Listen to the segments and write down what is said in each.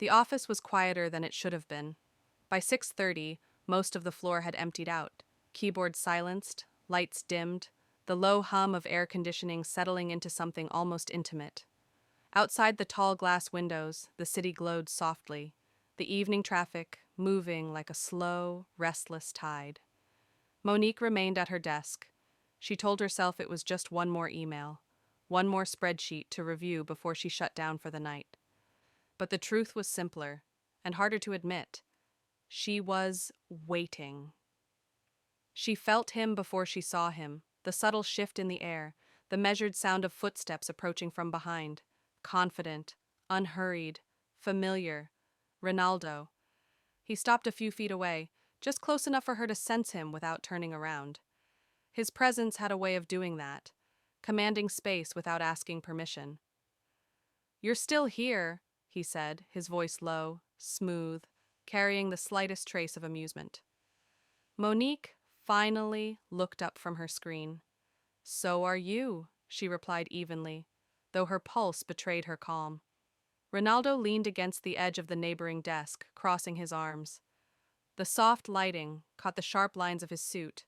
The office was quieter than it should have been. By 6:30, most of the floor had emptied out, keyboards silenced, lights dimmed, the low hum of air conditioning settling into something almost intimate. Outside the tall glass windows, the city glowed softly, the evening traffic moving like a slow, restless tide. Monique remained at her desk. She told herself it was just one more email, one more spreadsheet to review before she shut down for the night. But the truth was simpler, and harder to admit. She was waiting. She felt him before she saw him, the subtle shift in the air, the measured sound of footsteps approaching from behind. Confident, unhurried, familiar. Ronaldo. He stopped a few feet away, just close enough for her to sense him without turning around. His presence had a way of doing that, commanding space without asking permission. "You're still here," he said, his voice low, smooth, carrying the slightest trace of amusement. Monique finally looked up from her screen. "So are you," she replied evenly, though her pulse betrayed her calm. Ronaldo leaned against the edge of the neighboring desk, crossing his arms. The soft lighting caught the sharp lines of his suit,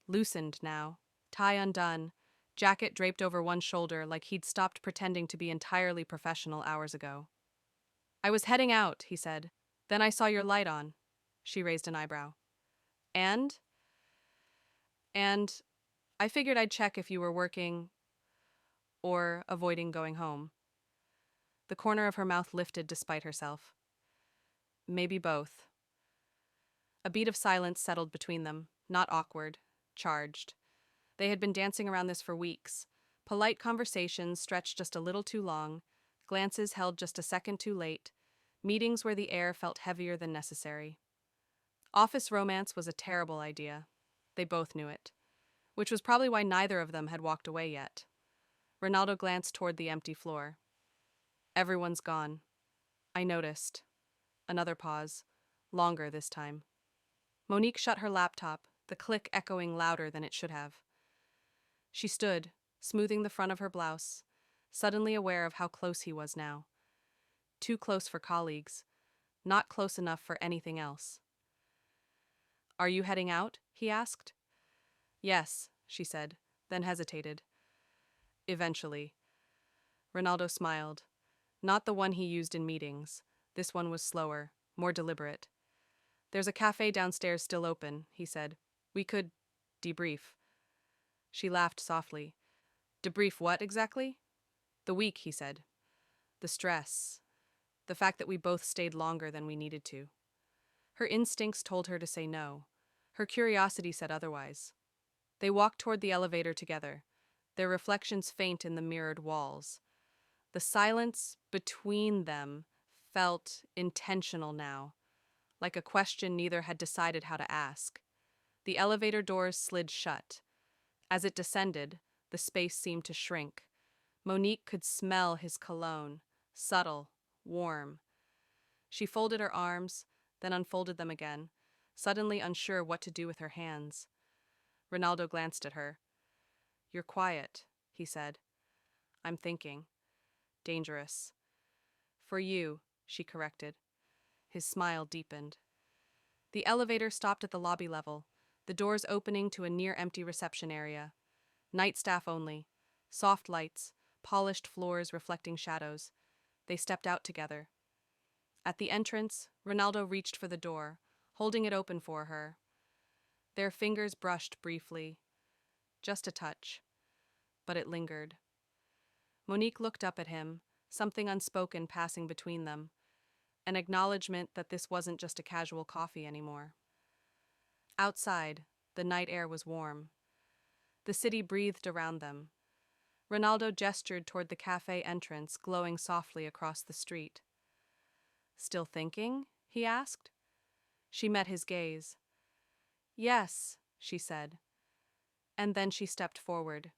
loosened now, tie undone, jacket draped over one shoulder like he'd stopped pretending to be entirely professional hours ago. "I was heading out," he said. "Then I saw your light on." She raised an eyebrow. "And?" "And I figured I'd check if you were working or avoiding going home." The corner of her mouth lifted despite herself. "Maybe both." A beat of silence settled between them, not awkward, charged. They had been dancing around this for weeks. Polite conversations stretched just a little too long, glances held just a second too late, meetings where the air felt heavier than necessary. Office romance was a terrible idea. They both knew it, which was probably why neither of them had walked away yet. Ronaldo glanced toward the empty floor. "Everyone's gone." "I noticed." Another pause, longer this time. Monique shut her laptop, the click echoing louder than it should have. She stood, smoothing the front of her blouse, suddenly aware of how close he was now. Too close for colleagues, not close enough for anything else. "Are you heading out?" he asked. "Yes," she said, then hesitated. "Eventually." Ronaldo smiled. Not the one he used in meetings. This one was slower, more deliberate. "There's a cafe downstairs still open," he said. "We could debrief." She laughed softly. "Debrief what exactly?" "The week," he said. "The stress. The fact that we both stayed longer than we needed to." Her instincts told her to say no. Her curiosity said otherwise. They walked toward the elevator together, their reflections faint in the mirrored walls. The silence between them felt intentional now, like a question neither had decided how to ask. The elevator doors slid shut. As it descended, the space seemed to shrink. Monique could smell his cologne, subtle, warm. She folded her arms, then unfolded them again, suddenly unsure what to do with her hands. Ronaldo glanced at her. "You're quiet," he said. "I'm thinking." "Dangerous." "For you," she corrected. His smile deepened. The elevator stopped at the lobby level, the doors opening to a near-empty reception area. Night staff only. Soft lights, polished floors reflecting shadows. They stepped out together. At the entrance, Ronaldo reached for the door, holding it open for her. Their fingers brushed briefly. Just a touch. But it lingered. Monique looked up at him, something unspoken passing between them. An acknowledgement that this wasn't just a casual coffee anymore. Outside, the night air was warm. The city breathed around them. Ronaldo gestured toward the cafe entrance, glowing softly across the street. "Still thinking?" he asked. She met his gaze. "Yes," she said. And then she stepped forward.